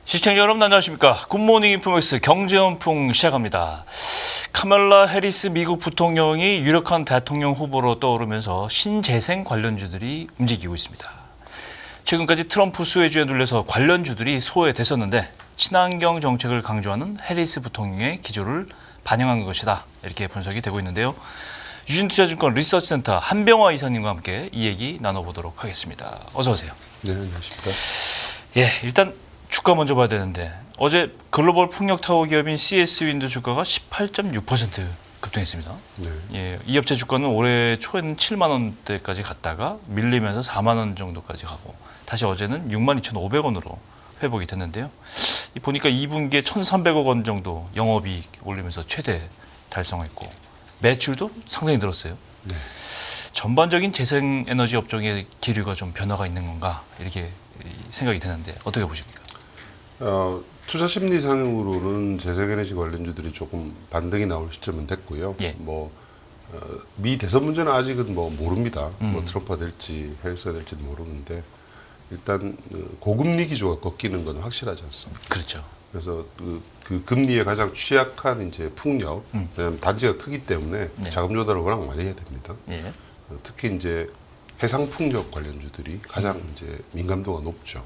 시청자 여러분 안녕하십니까. 굿모닝 인포맥스 경제연풍 시작합니다. 카멀라 해리스 미국 부통령이 유력한 대통령 후보로 떠오르면서 신재생 관련주들이 움직이고 있습니다. 최근까지 트럼프 수혜주에 눌려서 관련주들이 소외됐었는데 친환경 정책을 강조하는 해리스 부통령의 기조를 반영한 것이다. 이렇게 분석이 되고 있는데요. 유진투자증권 리서치센터 한병화 이사님과 함께 이 얘기 나눠보도록 하겠습니다. 어서 오세요. 네, 안녕하십니까. 예, 일단 주가 먼저 봐야 되는데 어제 글로벌 풍력 타워 기업인 CS 윈드 주가가 18.6% 급등했습니다. 네. 예, 이 업체 주가는 올해 초에는 7만 원대까지 갔다가 밀리면서 4만 원 정도까지 가고 다시 어제는 62,500원으로 회복이 됐는데요. 보니까 2분기에 1,300억 원 정도 영업이익 올리면서 최대 달성했고 매출도 상당히 늘었어요. 네. 전반적인 재생에너지 업종의 기류가 좀 변화가 있는 건가 이렇게 생각이 되는데 어떻게 보십니까? 투자 심리상으로는 재생에너지 관련주들이 조금 반등이 나올 시점은 됐고요. 예. 미 대선 문제는 아직은 모릅니다. 트럼프가 될지 해리스가 될지는 모르는데 일단 고금리 기조가 꺾이는 건 확실하지 않습니다. 그렇죠. 그래서 그 금리에 가장 취약한 이제 풍력, 왜냐하면 단지가 크기 때문에 네. 자금 조달을 워낙 많이 해야 됩니다. 예. 특히 이제 해상 풍력 관련주들이 가장 이제 민감도가 높죠.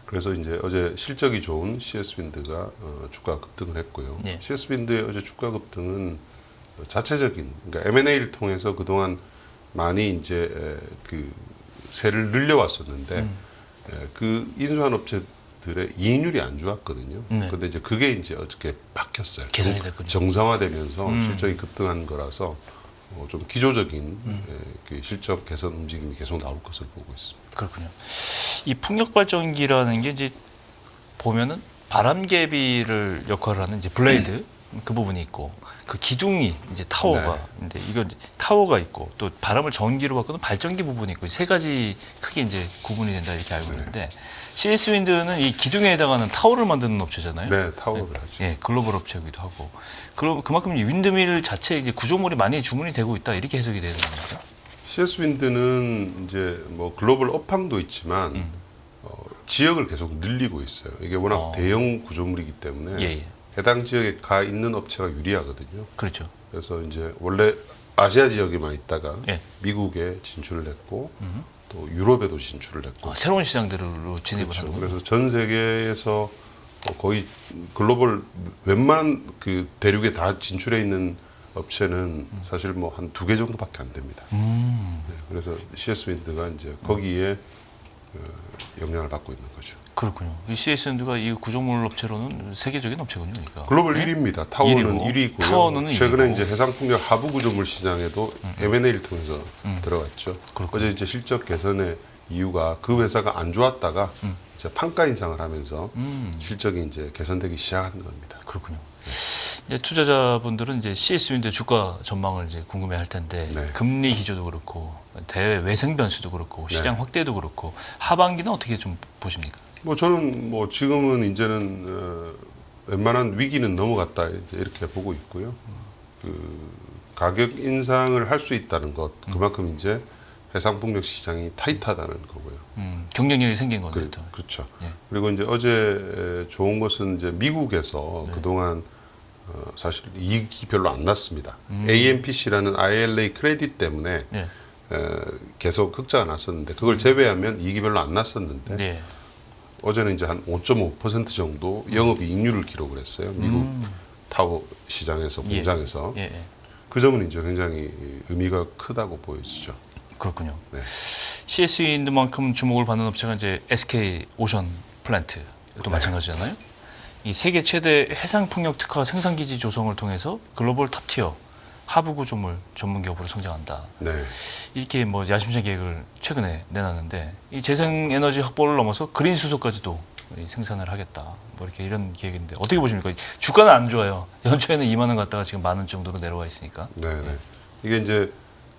그래서 이제 어제 실적이 좋은 CS 윈드가 주가 급등을 했고요. 예. CS 윈드의 어제 주가 급등은 자체적인 그러니까 M&A를 통해서 그동안 많이 이제 그 세를 늘려왔었는데 그 인수한 업체들의 이익률이 안 좋았거든요. 네. 근데 이제 그게 이제 어저께 바뀌었어요. 개선이 됐군요. 정상화되면서 실적이 급등한 거라서 좀 기조적인 그 실적 개선 움직임이 계속 나올 것을 보고 있습니다. 그렇군요. 이 풍력 발전기라는 게 이제 보면은 바람개비를 역할을 하는 이제 블레이드 그 부분이 있고 그 기둥이 이제 타워가 근데 이건 이제 타워가 있고 또 바람을 전기로 바꾸는 발전기 부분이 있고 세 가지 크게 이제 구분이 된다 이렇게 알고 있는데 CS 윈드는 이 기둥에 해당하는 타워를 만드는 업체잖아요. 네, 타워를 하죠. 예, 글로벌 업체이기도 하고. 그만큼 이 윈드밀 자체 이제 구조물이 많이 주문이 되고 있다 이렇게 해석이 되는 겁니다. CS 윈드는 이제 글로벌 업황도 있지만 지역을 계속 늘리고 있어요. 이게 워낙 대형 구조물이기 때문에 예, 예. 해당 지역에 가 있는 업체가 유리하거든요. 그렇죠. 그래서 이제 원래 아시아 지역에만 있다가 예. 미국에 진출을 했고 또 유럽에도 진출을 했고 새로운 시장들로 진입을 그렇죠. 하는 그래서 전 세계에서 거의 글로벌 웬만한 그 대륙에 다 진출해 있는 업체는 사실 한 2개 정도밖에 안 됩니다. 네, 그래서 CS 윈드가 이제 거기에 영향을 받고 있는 거죠. 그렇군요. 이 CS 윈드가 이 구조물 업체로는 세계적인 업체군요. 그러니까. 글로벌 1위입니다. 타워는 1위고요. 타워는 최근에 1위고. 이제 해상풍력 하부 구조물 시장에도 M&A를 통해서 들어갔죠. 그렇군요. 어제 이제 실적 개선의 이유가 그 회사가 안 좋았다가 이제 판가 인상을 하면서 실적이 이제 개선되기 시작한 겁니다. 그렇군요. 이제 투자자분들은 이제 CS 윈드 주가 전망을 이제 궁금해할 텐데 네. 금리 기조도 그렇고 대외 외생 변수도 그렇고 시장 네. 확대도 그렇고 하반기는 어떻게 좀 보십니까? 저는 지금은 이제는 웬만한 위기는 넘어갔다 이제 이렇게 보고 있고요. 그 가격 인상을 할 수 있다는 것 그만큼 이제 해상풍력 시장이 타이트하다는 거고요. 경쟁력이 생긴 건데 또. 그렇죠. 예. 그리고 이제 어제 좋은 것은 이제 미국에서 그동안 사실 이익이 별로 안 났습니다. AMPC라는 ILA 크레딧 때문에 예. 계속 흑자가 났었는데 그걸 제외하면 이익이 별로 안 났었는데 네. 어제는 이제 한 5.5% 정도 영업이익률을 기록을 했어요. 미국 타워 시장에서 공장에서 예. 예. 그 점은 이제 굉장히 의미가 크다고 보여지죠. 그렇군요. 네. CS 윈드만큼 주목을 받는 업체가 이제 SK 오션 플랜트도 마찬가지잖아요. 이 세계 최대 해상 풍력 특화 생산 기지 조성을 통해서 글로벌 탑티어 하부 구조물 전문 기업으로 성장한다. 네. 이렇게 야심찬 계획을 최근에 내놨는데 이 재생 에너지 확보를 넘어서 그린 수소까지도 생산을 하겠다. 이렇게 이런 계획인데 어떻게 보십니까? 주가는 안 좋아요. 연초에는 2만 원 갔다가 지금 1만 원 정도로 내려와 있으니까. 네. 이게 이제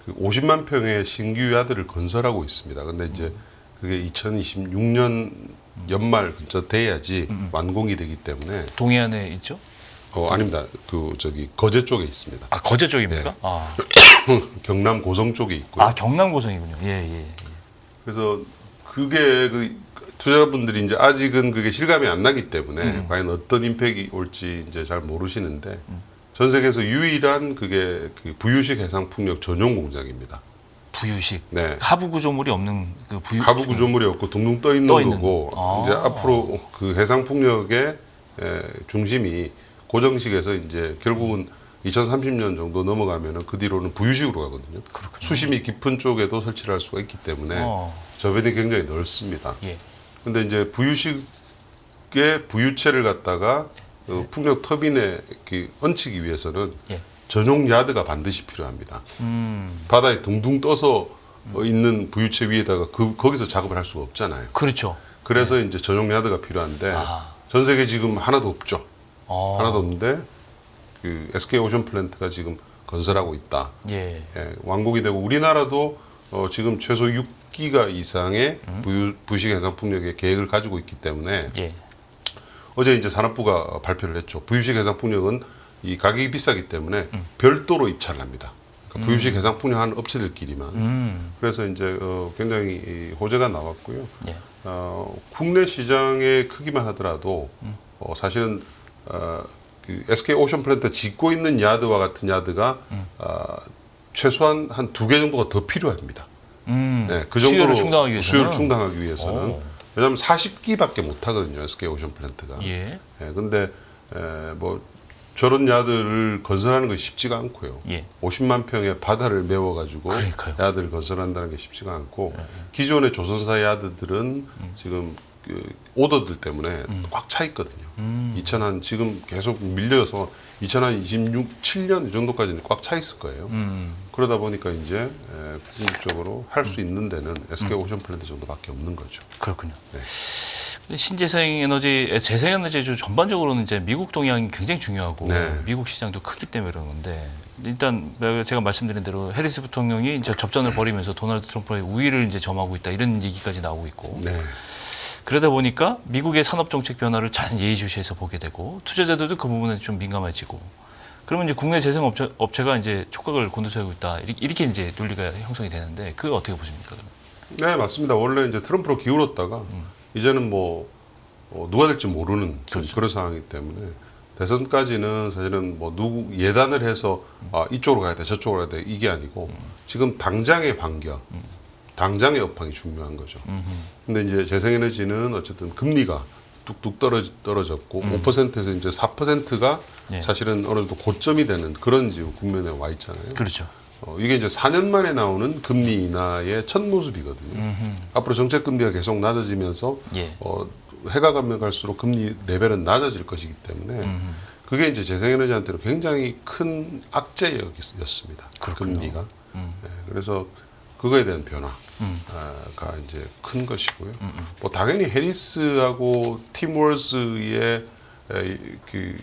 그 50만 평의 신규 야드를 건설하고 있습니다. 근데 이제 그게 2026년 연말 근처 돼야지 완공이 되기 때문에 동해안에 있죠? 아닙니다. 거제 쪽에 있습니다. 아, 거제 쪽입니까? 네. 아. 경남 고성 쪽에 있고요. 아, 경남 고성이군요. 예. 그래서 그게 투자자분들이 이제 아직은 그게 실감이 안 나기 때문에 과연 어떤 임팩이 올지 이제 잘 모르시는데 전 세계에서 유일한 그게 그 부유식 해상풍력 전용 공장입니다. 부유식. 네. 하부 구조물이 없는 그 부유. 하부 구조물이 없고 둥둥 떠 있는 떠 있는 거고 거. 이제 앞으로 그 해상풍력의 중심이 고정식에서 이제 결국은 2030년 정도 넘어가면은 그 뒤로는 부유식으로 가거든요. 그렇군요. 수심이 깊은 쪽에도 설치를 할 수가 있기 때문에 어. 저변이 굉장히 넓습니다. 예. 근데 이제 부유식의 부유체를 갖다가 풍력 터빈에 얹히기 위해서는 예. 전용 야드가 반드시 필요합니다. 바다에 둥둥 떠서 있는 부유체 위에다가 거기서 작업을 할 수가 없잖아요. 그렇죠. 그래서 이제 전용 야드가 필요한데 아. 전 세계 지금 하나도 없죠. 어. 하나도 없는데 그 SK 오션 플랜트가 지금 건설하고 있다. 예. 예, 완공이 되고 우리나라도 지금 최소 6기가 이상의 부식 해상 풍력의 계획을 가지고 있기 때문에 예. 어제 이제 산업부가 발표를 했죠. 부유식 해상 풍력은 이 가격이 비싸기 때문에 별도로 입찰을 합니다. 그러니까 부유식 해상 풍력하는 업체들끼리만. 그래서 이제 굉장히 이 호재가 나왔고요. 예. 국내 시장의 크기만 하더라도 사실은 그 SK 오션 플랜트 짓고 있는 야드와 같은 야드가 최소한 한 2개 정도가 더 필요합니다. 네, 그 정도로 수요를 충당하기 위해서는. 수요를 충당하기 위해서는. 오. 왜냐하면 40기밖에 못 하거든요. SK 오션 플랜트가. 예. 근데 뭐 저런 야드를 건설하는 것이 쉽지가 않고요. 예. 50만 평의 바다를 메워가지고 그러니까요. 야드를 건설한다는 게 쉽지가 않고 기존의 조선사 야드들은 지금 그 오더들 때문에 꽉 차 있거든요. 지금 계속 밀려서 2026, 7년 이 정도까지는 꽉 차 있을 거예요. 그러다 보니까 이제 궁극적으로 할 수 있는 데는 SK 오션 플랜트 정도밖에 없는 거죠. 그렇군요. 네. 신재생에너지, 재생에너지주 전반적으로는 이제 미국 동향이 굉장히 중요하고 네. 미국 시장도 크기 때문에 그런 건데 일단 제가 말씀드린 대로 해리스 부통령이 이제 접전을 벌이면서 도널드 트럼프의 우위를 이제 점하고 있다 이런 얘기까지 나오고 있고 네. 그러다 보니까 미국의 산업 정책 변화를 잘 예의주시해서 보게 되고 투자자들도 그 부분에 좀 민감해지고 그러면 이제 국내 재생 업체가 이제 촉각을 곤두세우고 있다 이렇게 이제 논리가 형성이 되는데 그거 어떻게 보십니까? 네, 맞습니다. 원래 이제 트럼프로 기울었다가 이제는 뭐 누가 될지 모르는 그렇죠. 그런 상황이기 때문에 대선까지는 사실은 뭐 누구 예단을 해서 이쪽으로 가야 돼, 저쪽으로 가야 돼 이게 아니고 지금 당장의 반격, 당장의 업황이 중요한 거죠. 근데 이제 재생에너지는 어쨌든 금리가 뚝뚝 떨어졌고 5%에서 이제 4%가 네. 사실은 어느 정도 고점이 되는 그런 지금 국면에 와 있잖아요. 그렇죠. 이게 이제 4년 만에 나오는 금리 인하의 첫 모습이거든요. 앞으로 정책 금리가 계속 낮아지면서 예. 해가 가면 갈수록 금리 레벨은 낮아질 것이기 때문에 그게 이제 재생에너지한테는 굉장히 큰 악재였습니다. 그렇군요. 금리가. 네, 그래서 그거에 대한 변화가 이제 큰 것이고요. 뭐 당연히 해리스하고 팀 월즈의 그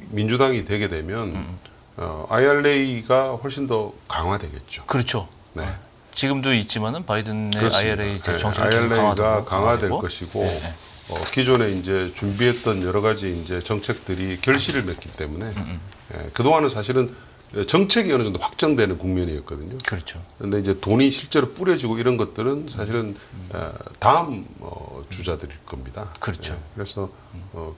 민주당이 되게 되면 IRA가 훨씬 더 강화되겠죠. 그렇죠. 네. 지금도 있지만은 바이든의 그렇습니다. IRA 네, 정책을 계속 IRA가 강화될 강화되고. 것이고 네. 기존에 이제 준비했던 여러 가지 이제 정책들이 결실을 맺기 때문에 그동안은 사실은 정책이 어느 정도 확정되는 국면이었거든요. 그렇죠. 그런데 이제 돈이 실제로 뿌려지고 이런 것들은 사실은 다음 주자들일 겁니다. 그렇죠. 그래서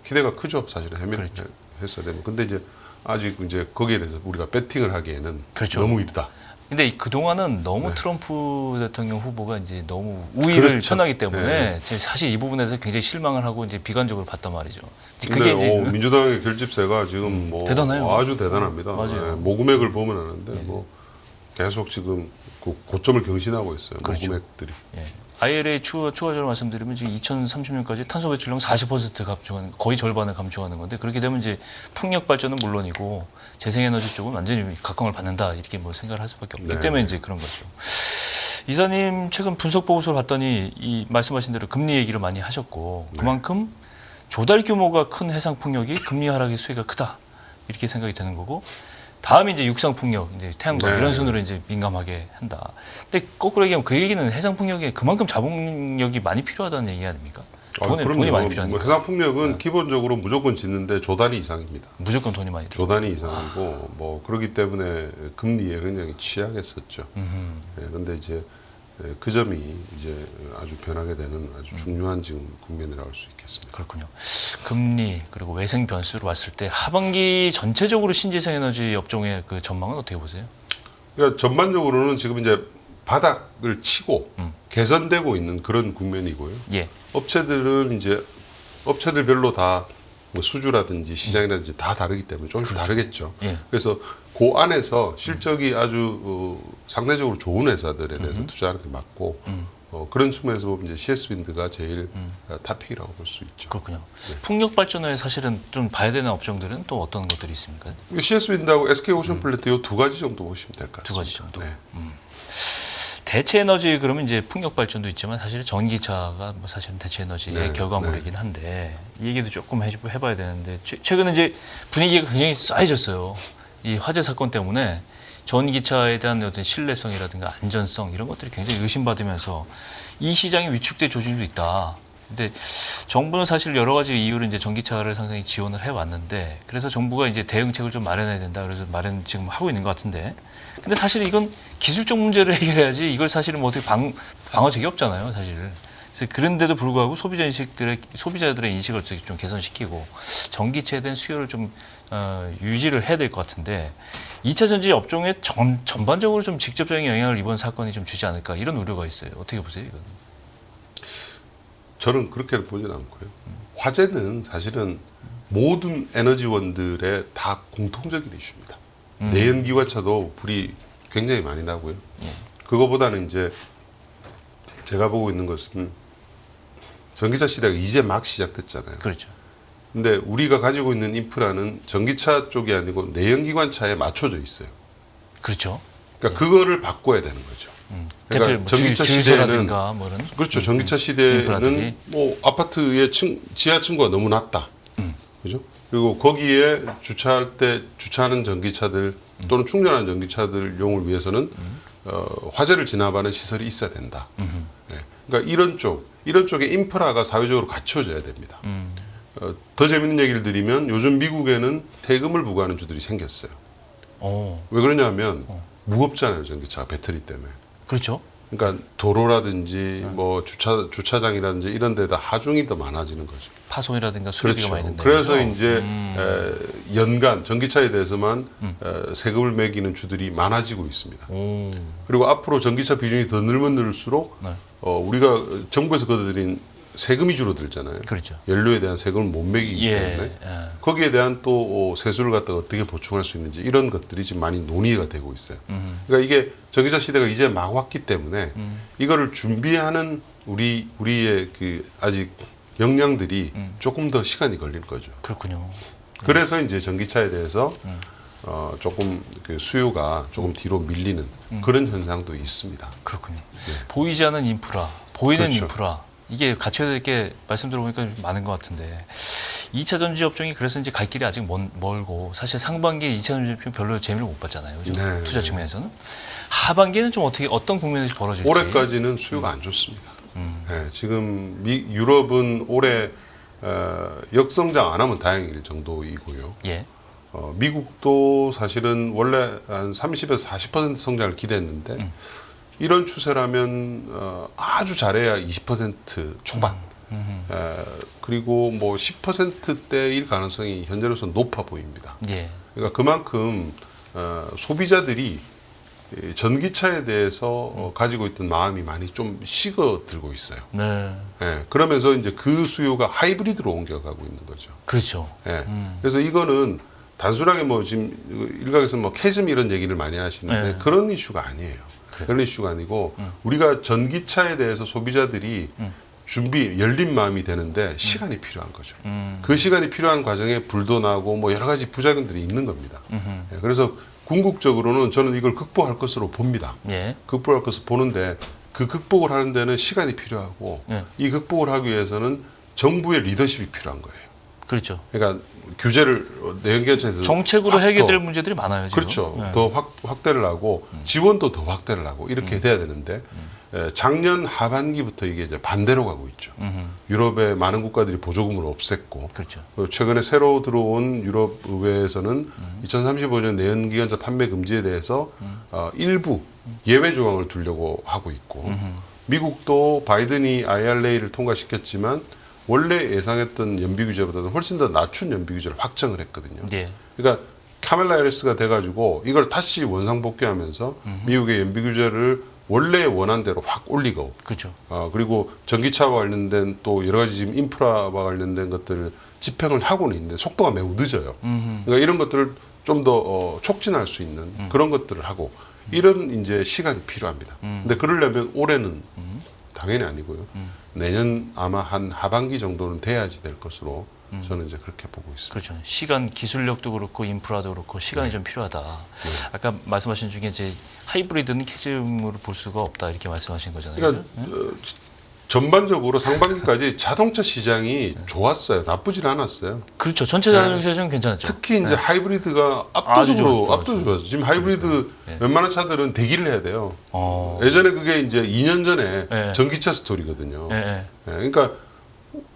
기대가 크죠. 사실은 그렇죠. 했어야 되면. 근데 이제 아직 이제 거기에 대해서 우리가 배팅을 하기에는 그렇죠. 너무 이르다. 근데 그동안은 너무 트럼프 대통령 후보가 이제 너무 우위를 그렇죠. 편하기 때문에 네. 사실 이 부분에서 굉장히 실망을 하고 이제 비관적으로 봤단 말이죠. 근데 그게 이제 민주당의 결집세가 지금 뭐 대단해요. 아주 대단합니다. 맞아요. 모금액을 보면 아는데 뭐 계속 지금 그 고점을 경신하고 있어요. 그렇죠. 모금액들이. 예. IRA 추가적으로 말씀드리면 지금 2030년까지 탄소 배출량 40% 감축하는 거의 절반을 감축하는 건데 그렇게 되면 이제 풍력 발전은 물론이고 재생에너지 쪽은 완전히 각광을 받는다 이렇게 뭐 생각을 할 수밖에 없기 네. 때문에 이제 그런 거죠. 이사님 최근 분석 보고서를 봤더니 이 말씀하신 대로 금리 얘기를 많이 하셨고 그만큼 조달 규모가 큰 해상 풍력이 금리 하락의 수혜가 크다 이렇게 생각이 되는 거고. 다음이 이제 육상 풍력, 이제 태양광 네. 이런 순으로 이제 민감하게 한다. 근데 거꾸로 얘기하면 그 얘기는 해상 풍력에 그만큼 자본력이 많이 필요하다는 얘기 아닙니까? 돈이 많이 필요하니까. 해상 풍력은 기본적으로 무조건 짓는데 조단위 이상입니다. 무조건 돈이 많이 들어. 조단위 이상이고 뭐 그렇기 때문에 금리에 굉장히 취약했었죠. 그런데 이제 그 점이 이제 아주 변하게 되는 아주 중요한 지금 국면이라고 할 수 있겠습니다. 그렇군요. 금리 그리고 외생 변수로 봤을 때 하반기 전체적으로 신재생에너지 업종의 그 전망은 어떻게 보세요? 그러니까 전반적으로는 지금 이제 바닥을 치고 개선되고 있는 그런 국면이고요. 예. 업체들은 이제 업체들별로 다 뭐 수주라든지 시장이라든지 다 다르기 때문에 조금씩 다르겠죠. 예. 그래서 그 안에서 실적이 아주 상대적으로 좋은 회사들에 대해서 투자하는 게 맞고 그런 측면에서 보면 이제 CS 윈드가 제일 탑픽이라고 볼 수 있죠. 그렇군요. 풍력 발전에 사실은 좀 봐야 되는 업종들은 또 어떤 것들이 있습니까? CS 윈드하고 SK 오션 플랜트 이 두 가지 정도 보시면 될 것 같습니다. 두 가지 정도. 네. 대체 에너지 그러면 이제 풍력 발전도 있지만 사실 전기차가 뭐 사실은 대체 에너지의 네, 결과물이긴 한데 이 얘기도 조금 해봐야 되는데 최근에 이제 분위기가 굉장히 쌓여졌어요. 이 화재 사건 때문에 전기차에 대한 어떤 신뢰성이라든가 안전성 이런 것들이 굉장히 의심받으면서 이 시장이 위축될 조짐도 있다. 근데 정부는 사실 여러 가지 이유로 이제 전기차를 상당히 지원을 해왔는데 그래서 정부가 이제 대응책을 좀 마련해야 된다. 그래서 마련 지금 하고 있는 것 같은데 근데 사실 이건 기술적 문제를 해결해야지 이걸 사실은 뭐 어떻게 방어책이 없잖아요. 사실. 그래서 그런데도 불구하고 소비자들의 인식을 어떻게 좀 개선시키고 전기차에 대한 수요를 좀 유지를 해야 될 것 같은데 2차 전지 업종에 전반적으로 좀 직접적인 영향을 이번 사건이 좀 주지 않을까 이런 우려가 있어요. 어떻게 보세요, 이거는? 저는 그렇게 보지는 않고요. 화재는 사실은 모든 에너지원들의 다 공통적인 이슈입니다. 내연기관차도 불이 굉장히 많이 나고요. 그거보다는 이제 제가 보고 있는 것은 전기차 시대가 이제 막 시작됐잖아요. 그렇죠. 근데 우리가 가지고 있는 인프라는 전기차 쪽이 아니고 내연기관차에 맞춰져 있어요. 그렇죠. 그러니까 그거를 바꿔야 되는 거죠. 그러니까 뭐 전기차 주유소라든가 시대에는 뭐 이런 그렇죠. 전기차 시대에는 인프라들이. 뭐 아파트의 지하 층고가 너무 낮다. 그죠? 그리고 거기에 주차하는 전기차들 또는 충전하는 전기차들 용을 위해서는 화재를 진압하는 시설이 있어야 된다. 네. 그러니까 이런 쪽에 인프라가 사회적으로 갖춰져야 됩니다. 더 재밌는 얘기를 드리면 요즘 미국에는 세금을 부과하는 주들이 생겼어요. 왜 그러냐면 무겁잖아요, 전기차가 배터리 때문에. 그렇죠. 그러니까 도로라든지 뭐 주차장이라든지 이런 데다 하중이 더 많아지는 거죠. 파손이라든가 수리비가 많이 그렇죠. 든다. 그래서 이제 연간 전기차에 대해서만 세금을 매기는 주들이 많아지고 있습니다. 그리고 앞으로 전기차 비중이 더 늘면 늘수록 네. 우리가 정부에서 걷어들인 세금이 줄어들잖아요. 그렇죠. 연료에 대한 세금을 못 매기기 때문에 거기에 대한 또 세수를 갖다가 어떻게 보충할 수 있는지 이런 것들이 지금 많이 논의가 되고 있어요. 그러니까 이게 전기차 시대가 이제 막 왔기 때문에 이거를 준비하는 우리의 그 아직 역량들이 조금 더 시간이 걸릴 거죠. 그렇군요. 그래서 이제 전기차에 대해서 조금 그 수요가 조금 뒤로 밀리는 그런 현상도 있습니다. 그렇군요. 보이지 않는 인프라, 보이는 그렇죠. 인프라 이게 갖춰야 될 게 말씀 들어보니까 많은 것 같은데 2차 전지 업종이 그래서 이제 갈 길이 아직 멀고 사실 상반기에 2차 전지 업종 별로 재미를 못 봤잖아요. 그죠? 네. 투자 측면에서는 하반기에는 좀 어떤 국면이 벌어질지. 올해까지는 수요가 안 좋습니다. 네, 지금 유럽은 올해 역성장 안 하면 다행일 정도이고요. 예. 미국도 사실은 원래 한 30에서 40% 성장을 기대했는데 이런 추세라면 아주 잘해야 20% 초반. 그리고 뭐 10%대일 가능성이 현재로서는 높아 보입니다. 예. 그러니까 그만큼 소비자들이 전기차에 대해서 가지고 있던 마음이 많이 좀 식어들고 있어요. 네. 예, 그러면서 이제 그 수요가 하이브리드로 옮겨가고 있는 거죠. 그렇죠. 예. 그래서 이거는 단순하게 뭐 지금 일각에서 뭐 캐즘 이런 얘기를 많이 하시는데 네. 그런 이슈가 아니에요. 그런 이슈가 아니고 우리가 전기차에 대해서 소비자들이 열린 마음이 되는데 시간이 필요한 거죠. 그 시간이 필요한 과정에 불도 나고 뭐 여러 가지 부작용들이 있는 겁니다. 예, 그래서 궁극적으로는 저는 이걸 극복할 것으로 봅니다. 예. 극복할 것으로 보는데 그 극복을 하는 데는 시간이 필요하고 이 극복을 하기 위해서는 정부의 리더십이 필요한 거예요. 그렇죠. 그러니까 규제를 내연기관차에서 정책으로 해결될 문제들이 많아요. 지금. 그렇죠. 네. 더 확대를 하고 지원도 더 확대를 하고 이렇게 돼야 되는데 작년 하반기부터 이게 이제 반대로 가고 있죠. 유럽의 많은 국가들이 보조금을 없앴고, 그렇죠. 그리고 최근에 새로 들어온 유럽 의회에서는 2035년 내연기관차 판매 금지에 대해서 일부 예외 조항을 두려고 하고 있고, 미국도 바이든이 IRA를 통과시켰지만 원래 예상했던 연비 규제보다는 훨씬 더 낮춘 연비 규제를 확정을 했거든요. 예. 그러니까 카멜라 해리스가 돼가지고 이걸 다시 원상복귀하면서 미국의 연비 규제를 원래 원한 대로 확 올리고, 그렇죠. 그리고 전기차와 관련된 또 여러 가지 지금 인프라와 관련된 것들을 집행을 하고는 있는데 속도가 매우 늦어요. 그러니까 이런 것들을 좀 더 촉진할 수 있는 그런 것들을 하고 이런 이제 시간이 필요합니다. 근데 그러려면 올해는 당연히 아니고요. 내년 아마 한 하반기 정도는 돼야지 될 것으로 저는 이제 그렇게 보고 있습니다. 그렇죠. 시간, 기술력도 그렇고 인프라도 그렇고 시간이 좀 필요하다. 아까 말씀하신 중에 이제 하이브리드는 캐즘으로 볼 수가 없다 이렇게 말씀하신 거잖아요. 그러니까 전반적으로 상반기까지 자동차 시장이 좋았어요. 나쁘질 않았어요. 그렇죠. 전체 자동차 시장 괜찮았죠. 특히 이제 하이브리드가 아주 좋았죠. 압도적으로 좋았어요. 지금 하이브리드 웬만한 차들은 대기를 해야 돼요. 어. 예전에 그게 이제 2년 전에 네. 전기차 스토리거든요. 예. 그러니까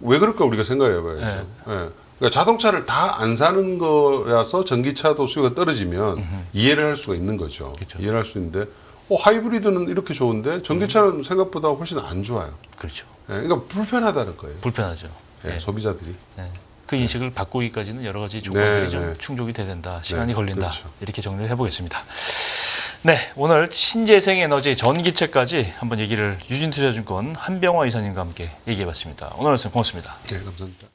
왜 그럴까 우리가 생각을 해봐야죠. 네. 그러니까 자동차를 다 안 사는 거라서 전기차도 수요가 떨어지면 이해를 할 수가 있는 거죠. 그렇죠. 이해를 할 수 있는데 하이브리드는 이렇게 좋은데 전기차는 생각보다 훨씬 안 좋아요. 그렇죠. 그러니까 불편하다는 거예요. 불편하죠. 예. 소비자들이. 네. 그 인식을 바꾸기까지는 여러 가지 조건들이 네, 좀 네. 충족이 돼야 된다. 시간이 네, 걸린다. 그렇죠. 이렇게 정리를 해보겠습니다. 네, 오늘 신재생 에너지 전기차까지 한번 얘기를 유진투자증권 한병화 이사님과 함께 얘기해봤습니다. 오늘 말씀 고맙습니다. 네, 감사합니다.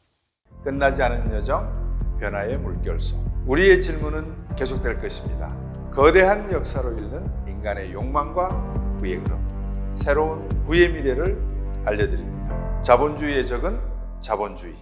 끝나지 않은 여정, 변화의 물결소. 우리의 질문은 계속될 것입니다. 거대한 역사로 읽는 인간의 욕망과 부의 흐름. 새로운 부의 미래를 알려드립니다. 자본주의의 적은 자본주의.